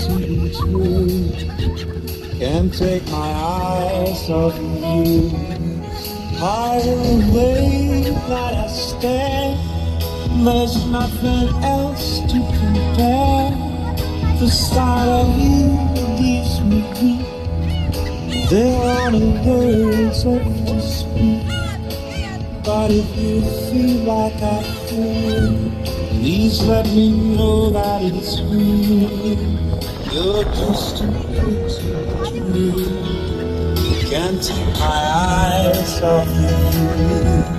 see through. Can't take my eyes off of you. Higher away that I stand, there's nothing else to compare. The sight of you leaves me weak. There are no words left to speak. But if you feel like I feel, please let me know that it's real. You're just too pretty to me. Can't take my eyes off of you.